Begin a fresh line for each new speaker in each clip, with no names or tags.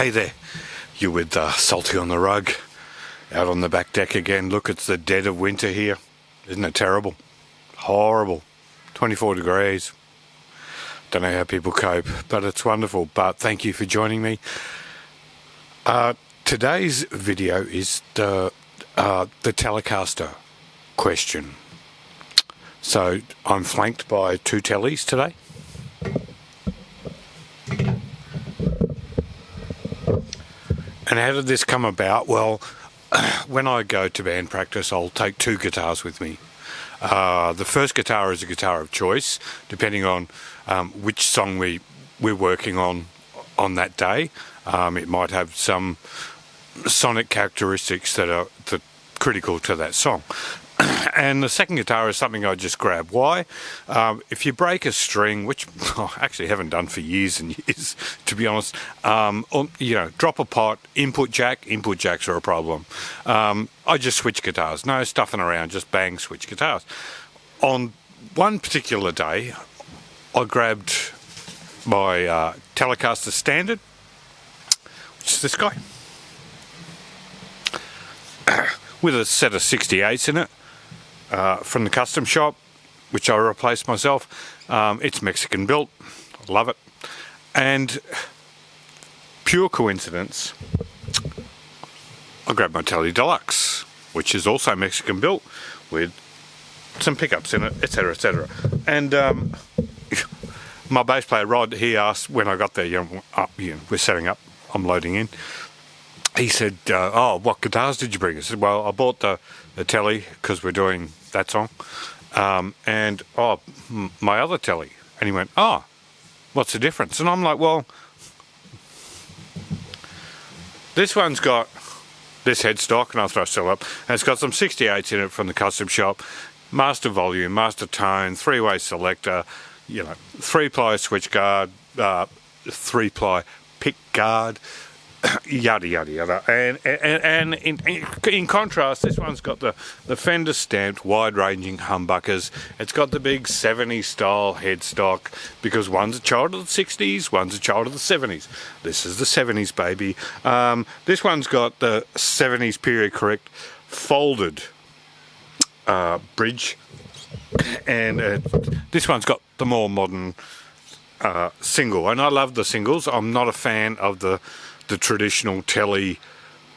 Hey there, you with Salty on the rug, out on the back deck again. Look, it's the dead of winter here. Isn't it terrible? Horrible. 24 degrees. Don't know how people cope, but it's wonderful. But thank you for joining me. Today's video is the Telecaster question. So I'm flanked by two tellies today. And how did this come about? Well, when I go to band practice, I'll take two guitars with me. The first guitar is a guitar of choice, depending on which song we're working on that day. It might have some sonic characteristics that are critical to that song. And the second guitar is something I just grab. Why? If you break a string, which I actually haven't done for years and years, to be honest, drop a pot, input jacks are a problem. I just switch guitars. No stuffing around, just bang, switch guitars. On one particular day, I grabbed my Telecaster Standard, which is this guy, with a set of 68s in it. From the custom shop, which I replaced myself. It's Mexican built, I love it. And pure coincidence, I grabbed my Tele Deluxe, which is also Mexican built, with some pickups in it, etc, etc. And my bass player Rod, he asked when I got there, we're setting up, I'm loading in. He said, what guitars did you bring? I said, well, I bought the Tele because we're doing that song, and my other Tele. And he went, what's the difference? And I'm like, well, this one's got this headstock, and I'll throw still up, and it's got some 68s in it from the custom shop, master volume, master tone, three-way selector, 3-ply switch guard, 3-ply pick guard, yada yada yada, and in contrast, this one's got the Fender stamped wide-ranging humbuckers. It's got the big 70s style headstock, because one's a child of the 60s, one's a child of the 70s. This is the 70s, baby. This one's got the 70s period correct folded bridge, and this one's got the more modern single, and I love the singles. I'm not a fan of the traditional Tele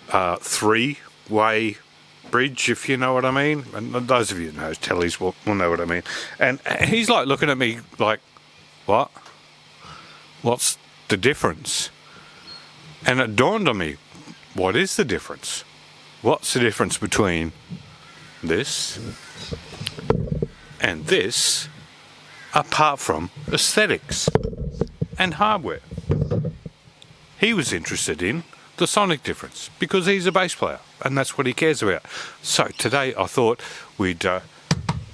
3-way bridge, if you know what I mean. And those of you who know Teles will know what I mean. And he's like looking at me like, what? What's the difference? And it dawned on me, what is the difference? What's the difference between this and this, apart from aesthetics and hardware? He was interested in the sonic difference because he's a bass player and that's what he cares about. So today I thought we'd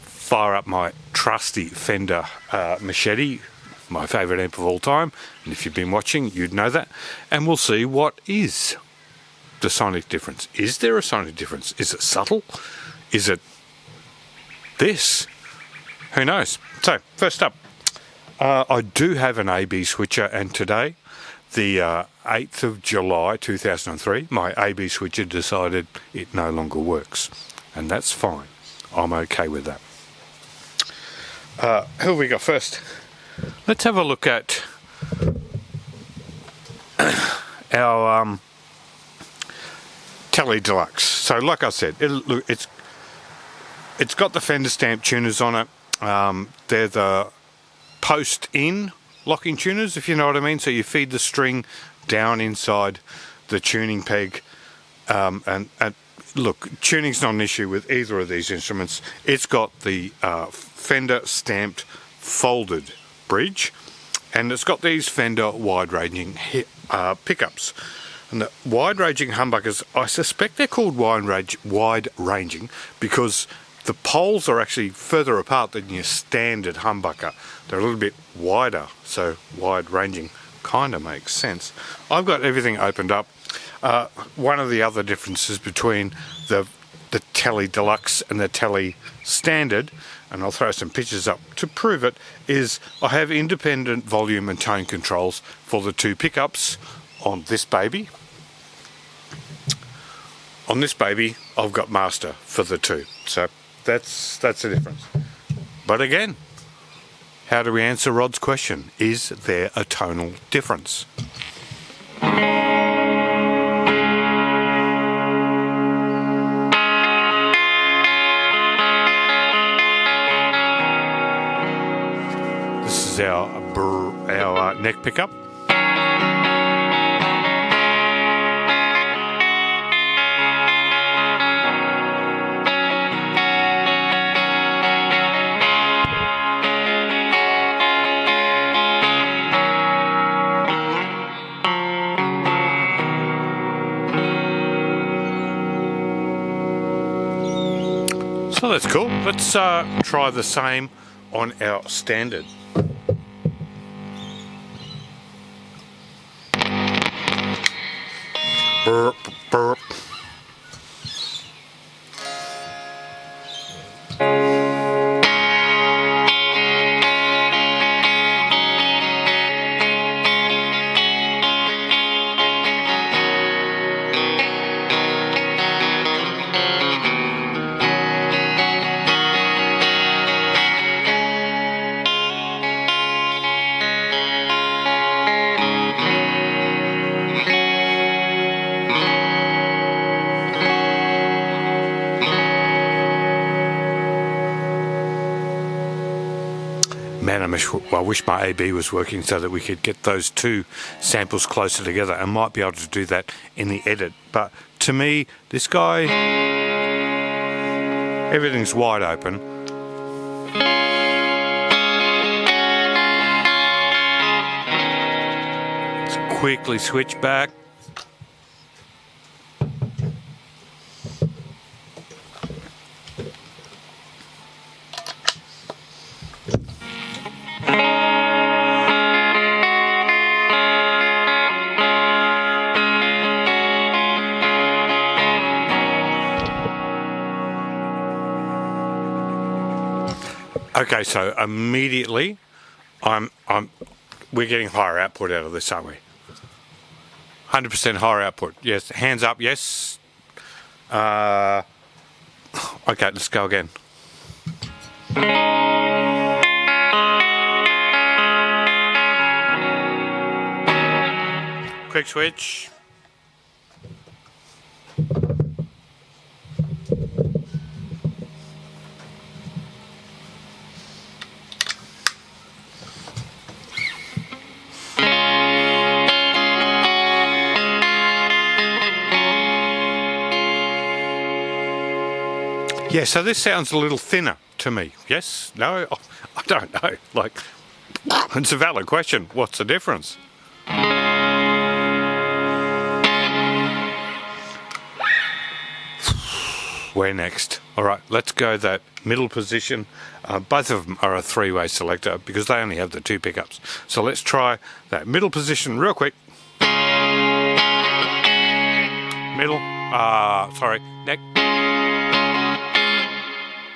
fire up my trusty Fender Machete, my favourite amp of all time, and if you've been watching you'd know that, and we'll see what is the sonic difference. Is there a sonic difference? Is it subtle? Is it this? Who knows? So first up, I do have an AB switcher, and today, the 8th of July 2003, my AB switcher decided it no longer works, and that's fine. I'm okay with that. Who have we got first? Let's have a look at our Tele Deluxe. So like I said, it's got the Fender stamp tuners on it. They're the post-in locking tuners, if you know what I mean. So you feed the string down inside the tuning peg, and look, tuning's not an issue with either of these instruments. It's got the Fender stamped folded bridge, and it's got these Fender wide-ranging pickups. And the wide-ranging humbuckers, I suspect they're called wide-ranging because the poles are actually further apart than your standard humbucker. They're a little bit wider, so wide-ranging kind of makes sense. I've got everything opened up. One of the other differences between the Tele Deluxe and the Tele Standard, and I'll throw some pictures up to prove it, is I have independent volume and tone controls for the two pickups on this baby. On this baby, I've got master for the two. So that's the difference. But again, how do we answer Rod's question? Is there a tonal difference? This is our neck pickup. So that's cool. Let's try the same on our standard. Burp, burp. Man, I wish my AB was working so that we could get those two samples closer together. I might be able to do that in the edit. But to me, this guy, everything's wide open. Let's quickly switch back. Okay, so immediately, we're getting higher output out of this, aren't we? 100% higher output. Yes, hands up. Yes. Okay, let's go again. Quick switch. Yeah, so this sounds a little thinner to me. Yes? No? I don't know. Like, it's a valid question. What's the difference? Where next? All right, let's go that middle position. Both of them are a three-way selector because they only have the two pickups. So let's try that middle position real quick. Middle. Sorry, neck.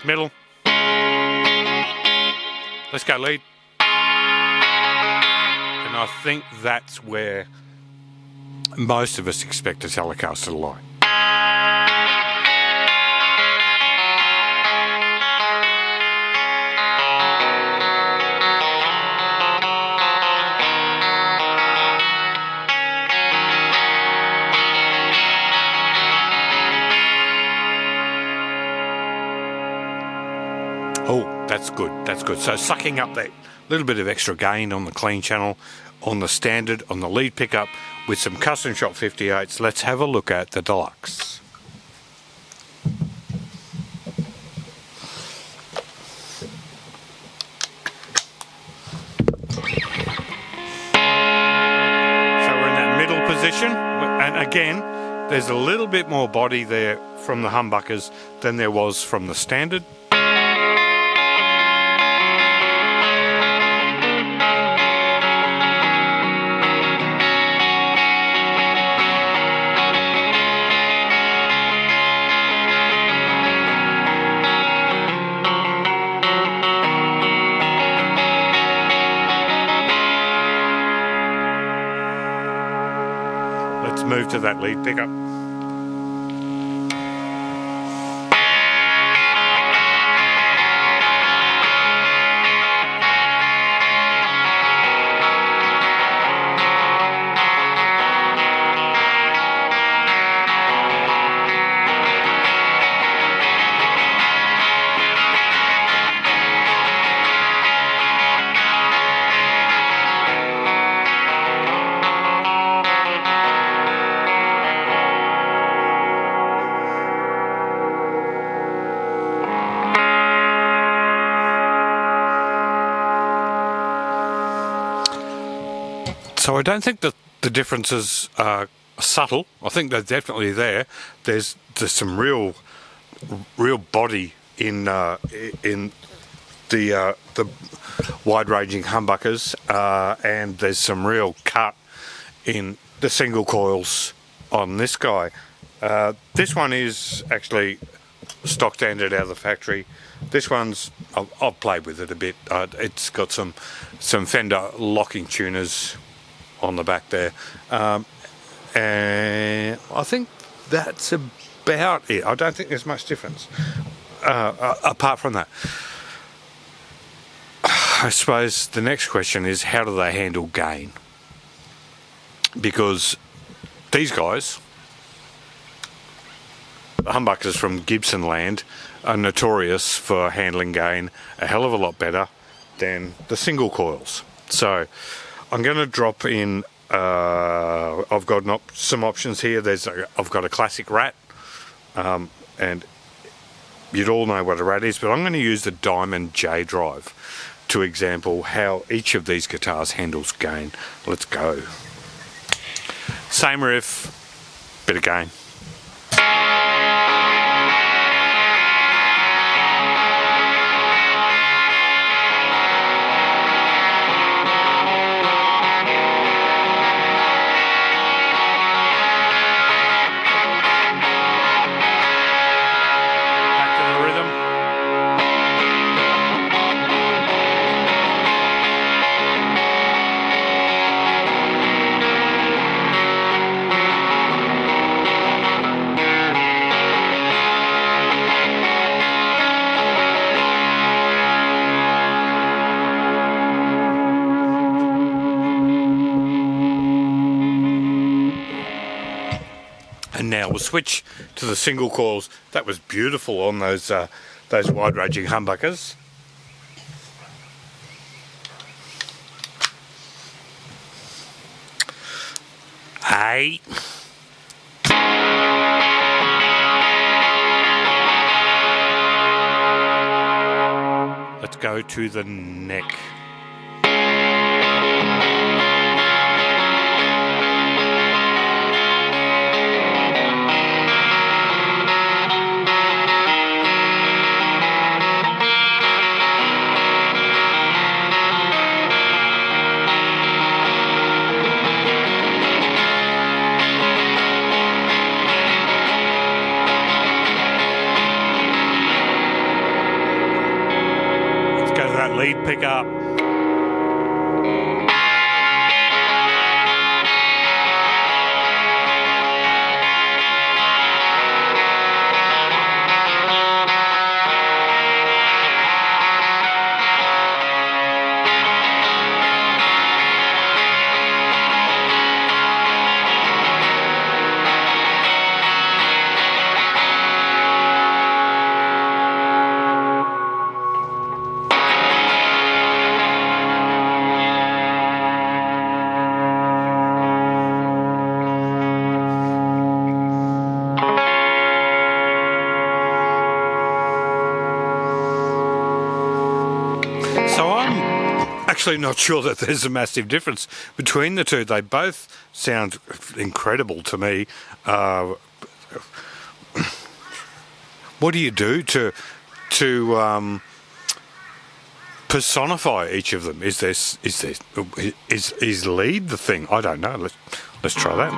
Middle. Let's go lead. And I think that's where most of us expect a Telecaster to lie. Oh, that's good. That's good. So sucking up that little bit of extra gain on the clean channel, on the standard, on the lead pickup with some custom shop 58s. Let's have a look at the deluxe. So we're in that middle position, and again, there's a little bit more body there from the humbuckers than there was from the standard. let's move to that lead pickup. So I don't think that the differences are subtle. I think they're definitely there. There's some real body in the wide-ranging humbuckers, and there's some real cut in the single coils on this guy. This one is actually stock standard out of the factory. This one's, I've played with it a bit. It's got some Fender locking tuners on the back there, and I think that's about it. I don't think there's much difference apart from that. I suppose the next question is, how do they handle gain? Because these guys, the humbuckers from Gibson land, are notorious for handling gain a hell of a lot better than the single coils. So I'm going to drop in, I've got some options here. I've got a classic rat, and you'd all know what a rat is, but I'm going to use the Diamond J drive to example how each of these guitars handles gain. Let's go. Same riff, bit of gain. And now we'll switch to the single coils. That was beautiful on those wide-ranging humbuckers. Hey. Let's go to the neck. Lead pickup. Actually not sure that there's a massive difference between the two. They both sound incredible to me. What do you do to personify each of them? Is lead the thing? I don't know. Let's try that.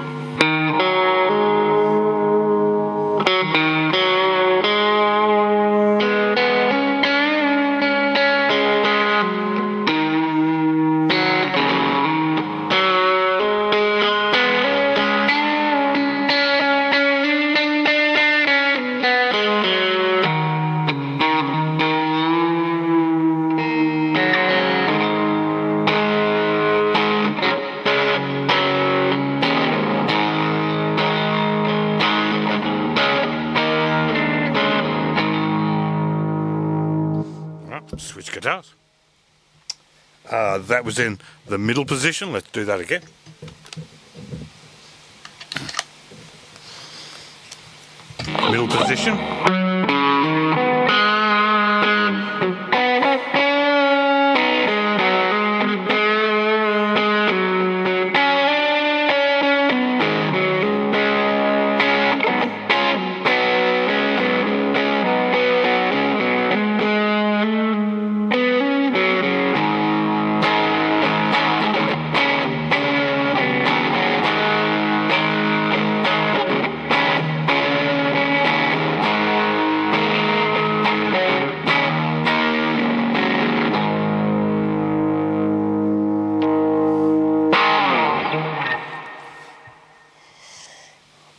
switch guitars. That was in the middle position. Let's do that again. Middle position.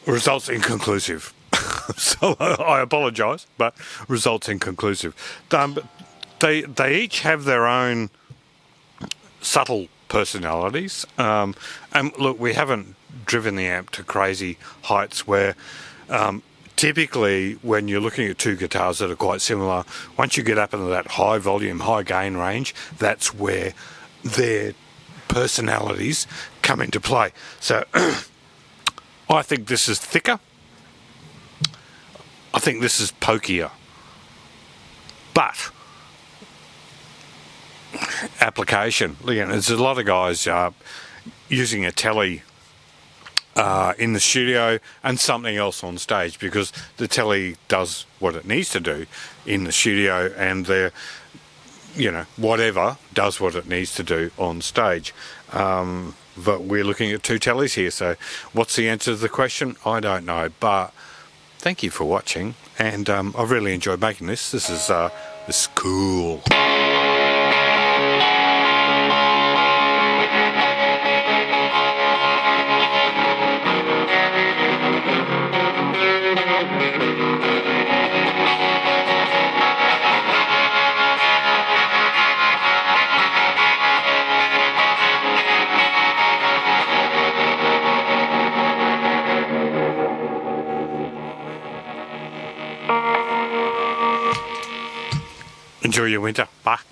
Results inconclusive. So I apologise, but results inconclusive. They each have their own subtle personalities. And look, we haven't driven the amp to crazy heights where typically when you're looking at two guitars that are quite similar, once you get up into that high volume, high gain range, that's where their personalities come into play. So I think this is thicker. I think this is pokier. But application, there's a lot of guys using a Tele in the studio and something else on stage, because the Tele does what it needs to do in the studio, and the whatever does what it needs to do on stage. But we're looking at two Teles here, so what's the answer to the question? I don't know, but thank you for watching, and I've really enjoyed making this. This is cool. Enjoy your winter. Bye.